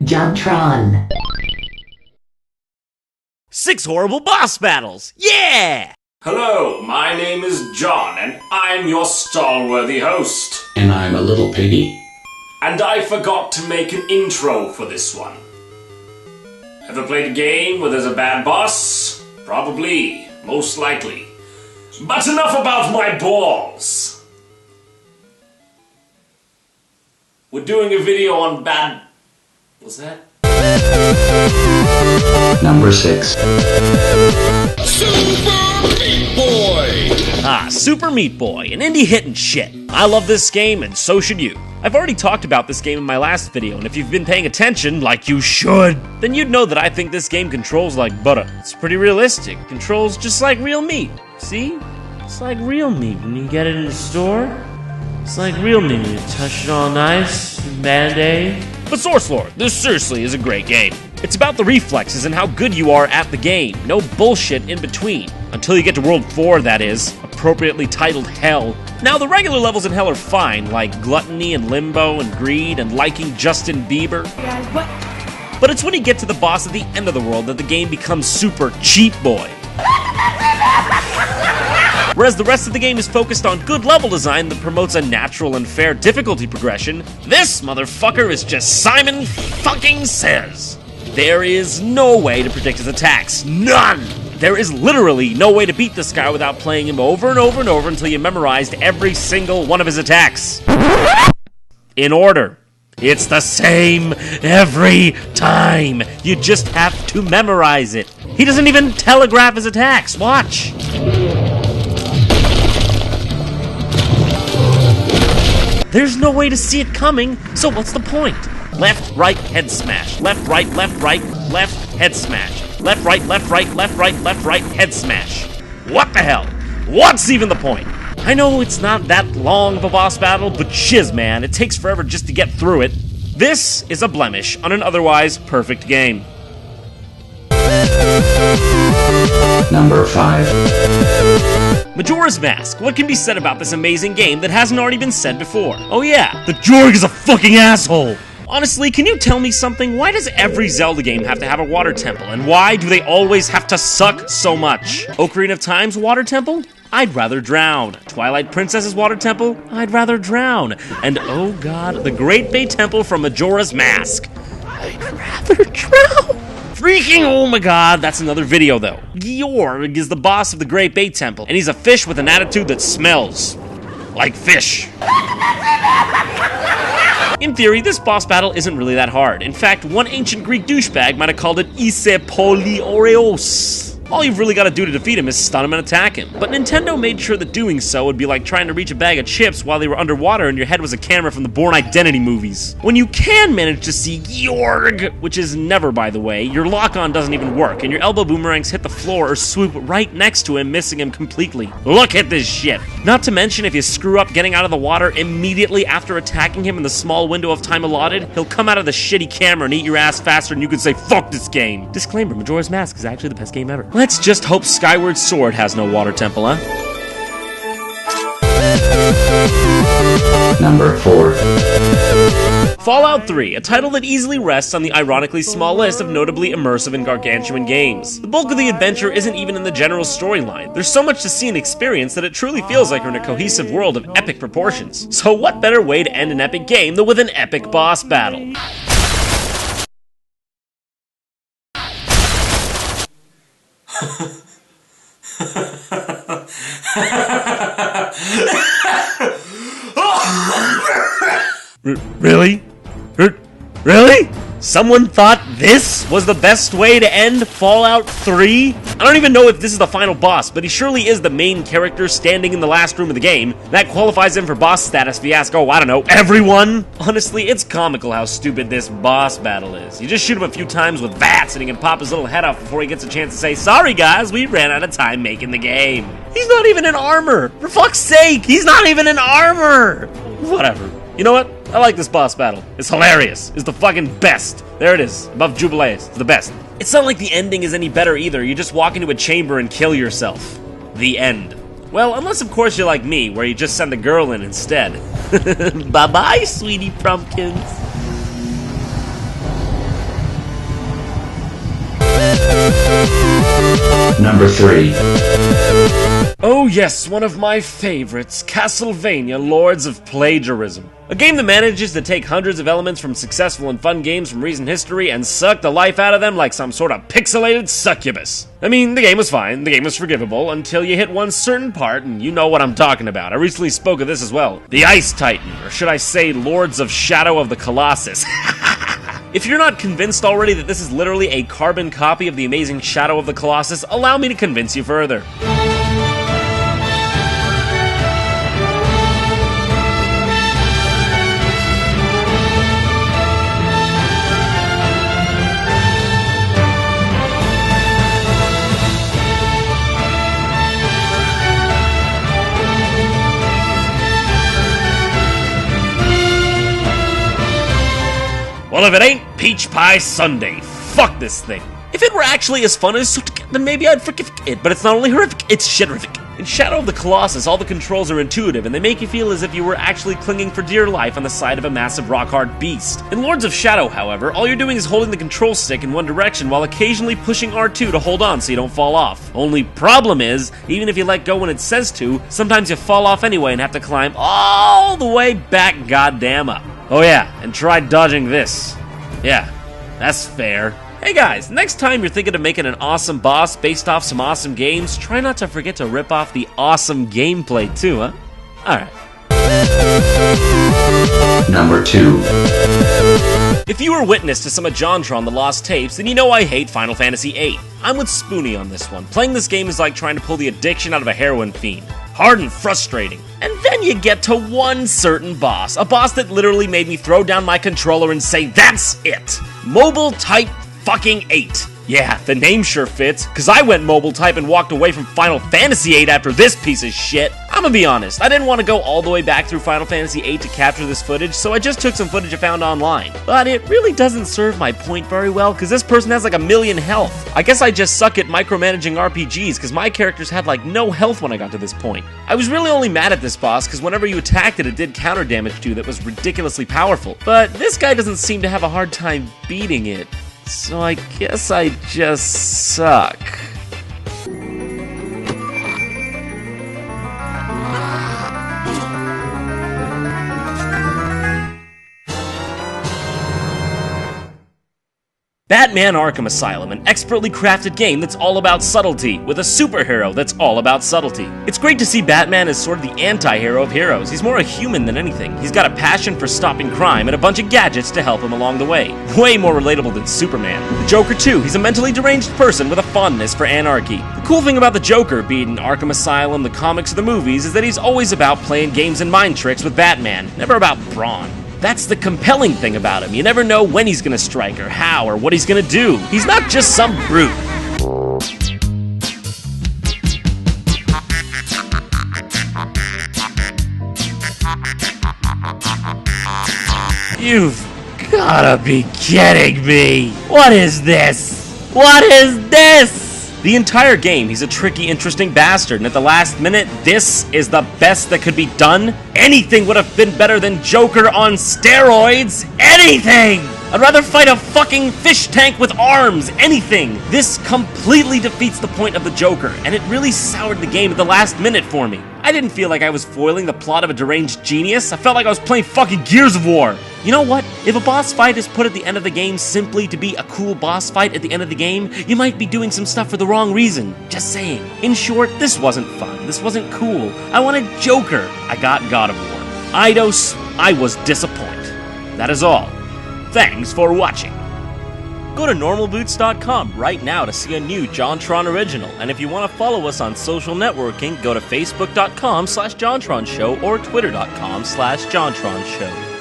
JonTron. 6 horrible boss battles! Yeah! Hello, my name is John, and I'm your stalworthy host. And I'm a little piggy. And I forgot to make an intro for this one. Ever played a game where there's a bad boss? Probably. Most likely. But enough about my balls! We're doing a video on bad... What's that? Number 6. Super Meat Boy! Ah, Super Meat Boy, an indie hit and shit. I love this game, and so should you. I've already talked about this game in my last video, and if you've been paying attention, like you should, then you'd know that I think this game controls like butter. It's pretty realistic. Controls just like real meat. See? It's like real meat when you get it in the store. It's like real meat when you touch it all nice, Band-Aid. But Source Lord, this seriously is a great game. It's about the reflexes and how good you are at the game. No bullshit in between. Until you get to World 4, that is. Appropriately titled Hell. Now, the regular levels in Hell are fine, like Gluttony and Limbo and Greed and liking Justin Bieber. But it's when you get to the boss at the end of the world that the game becomes super cheap boy. Whereas the rest of the game is focused on good level design that promotes a natural and fair difficulty progression, this motherfucker is just Simon fucking Says. There is no way to predict his attacks. None! There is literally no way to beat this guy without playing him over and over and over until you memorized every single one of his attacks. In order. It's the same every time. You just have to memorize it. He doesn't even telegraph his attacks. Watch. There's no way to see it coming, so what's the point? Left, right, head smash. Left, right, left, head smash. Left, right, left, right, head smash. What the hell? What's even the point? I know it's not that long of a boss battle, but shiz, man, it takes forever just to get through it. This is a blemish on an otherwise perfect game. Number 5. Majora's Mask. What can be said about this amazing game that hasn't already been said before? Oh yeah, the Jorg is a fucking asshole! Honestly, can you tell me something? Why does every Zelda game have to have a water temple? And why do they always have to suck so much? Ocarina of Time's water temple? I'd rather drown. Twilight Princess's water temple? I'd rather drown. And oh god, the Great Bay Temple from Majora's Mask. I'd rather drown. Freaking oh my god, that's another video though. Georg is the boss of the Great Bay Temple, and he's a fish with an attitude that smells like fish. In theory, this boss battle isn't really that hard. In fact, one ancient Greek douchebag might have called it Ise Polioreos. All you've really got to do to defeat him is stun him and attack him. But Nintendo made sure that doing so would be like trying to reach a bag of chips while they were underwater and your head was a camera from the Bourne Identity movies. When you can manage to see Georg, which is never by the way, your lock-on doesn't even work and your elbow boomerangs hit the floor or swoop right next to him, missing him completely. Look at this shit! Not to mention, if you screw up getting out of the water immediately after attacking him in the small window of time allotted, he'll come out of the shitty camera and eat your ass faster than you could say, fuck this game! Disclaimer, Majora's Mask is actually the best game ever. Let's just hope Skyward Sword has no water temple, huh? Number 4. Fallout 3, a title that easily rests on the ironically small list of notably immersive and gargantuan games. The bulk of the adventure isn't even in the general storyline. There's so much to see and experience that it truly feels like you're in a cohesive world of epic proportions. So what better way to end an epic game than with an epic boss battle? Really? Really? Someone thought this was the best way to end Fallout 3? I don't even know if this is the final boss, but he surely is the main character standing in the last room of the game. That qualifies him for boss status if you ask, oh, I don't know, everyone? Honestly, it's comical how stupid this boss battle is. You just shoot him a few times with VATS and he can pop his little head off before he gets a chance to say, sorry guys, we ran out of time making the game. He's not even in armor! For fuck's sake, he's not even in armor! Whatever. You know what? I like this boss battle. It's hilarious. It's the fucking best. There it is. Above Jubileus. It's the best. It's not like the ending is any better either. You just walk into a chamber and kill yourself. The end. Well, unless of course you're like me, where you just send the girl in instead. Bye-bye, sweetie pumpkins. Number 3. Oh yes, one of my favorites, Castlevania Lords of Plagiarism. A game that manages to take hundreds of elements from successful and fun games from recent history and suck the life out of them like some sort of pixelated succubus. I mean, the game was fine, the game was forgivable, until you hit one certain part, and you know what I'm talking about. I recently spoke of this as well. The Ice Titan, or should I say Lords of Shadow of the Colossus. If you're not convinced already that this is literally a carbon copy of the amazing Shadow of the Colossus, allow me to convince you further. Well, if it ain't Peach Pie Sundae, fuck this thing. If it were actually as fun as Sonic, then maybe I'd forgive it, but it's not only horrific, it's shit-horrific. In Shadow of the Colossus, all the controls are intuitive, and they make you feel as if you were actually clinging for dear life on the side of a massive rock-hard beast. In Lords of Shadow, however, all you're doing is holding the control stick in one direction while occasionally pushing R2 to hold on so you don't fall off. Only problem is, even if you let go when it says to, sometimes you fall off anyway and have to climb all the way back goddamn up. Oh yeah, and try dodging this. Yeah, that's fair. Hey guys, next time you're thinking of making an awesome boss based off some awesome games, try not to forget to rip off the awesome gameplay too, huh? Alright. Number 2. If you were witness to some of JonTron The Lost Tapes, then you know I hate Final Fantasy VIII. I'm with Spoonie on this one. Playing this game is like trying to pull the addiction out of a heroin fiend. Hard and frustrating. And then you get to one certain boss. A boss that literally made me throw down my controller and say, that's it! Mobile Type fucking 8. Yeah, the name sure fits, cause I went mobile type and walked away from Final Fantasy VIII after this piece of shit. I'ma be honest, I didn't want to go all the way back through Final Fantasy VIII to capture this footage, so I just took some footage I found online. But it really doesn't serve my point very well, cause this person has like 1,000,000 health. I guess I just suck at micromanaging RPGs, cause my characters had like no health when I got to this point. I was really only mad at this boss, cause whenever you attacked it, it did counter damage to that was ridiculously powerful. But this guy doesn't seem to have a hard time beating it. So I guess I just suck. Batman Arkham Asylum, an expertly crafted game that's all about subtlety, with a superhero that's all about subtlety. It's great to see Batman as sort of the anti-hero of heroes. He's more a human than anything. He's got a passion for stopping crime and a bunch of gadgets to help him along the way. Way more relatable than Superman. The Joker too, he's a mentally deranged person with a fondness for anarchy. The cool thing about the Joker, be it in Arkham Asylum, the comics, or the movies, is that he's always about playing games and mind tricks with Batman, never about brawn. That's the compelling thing about him. You never know when he's gonna strike, or how, or what he's gonna do. He's not just some brute. You've gotta be kidding me! What is this? What is this? The entire game, he's a tricky, interesting bastard, and at the last minute, this is the best that could be done? Anything would have been better than Joker on steroids! Anything! I'd rather fight a fucking fish tank with arms! Anything! This completely defeats the point of the Joker, and it really soured the game at the last minute for me. I didn't feel like I was foiling the plot of a deranged genius. I felt like I was playing fucking Gears of War. You know what? If a boss fight is put at the end of the game simply to be a cool boss fight at the end of the game, you might be doing some stuff for the wrong reason. Just saying. In short, this wasn't fun. This wasn't cool. I wanted Joker. I got God of War. Eidos, I was disappointed. That is all. Thanks for watching. Go to normalboots.com right now to see a new JonTron original, and if you want to follow us on social networking, go to facebook.com/JonTronShow or twitter.com/JonTronShow.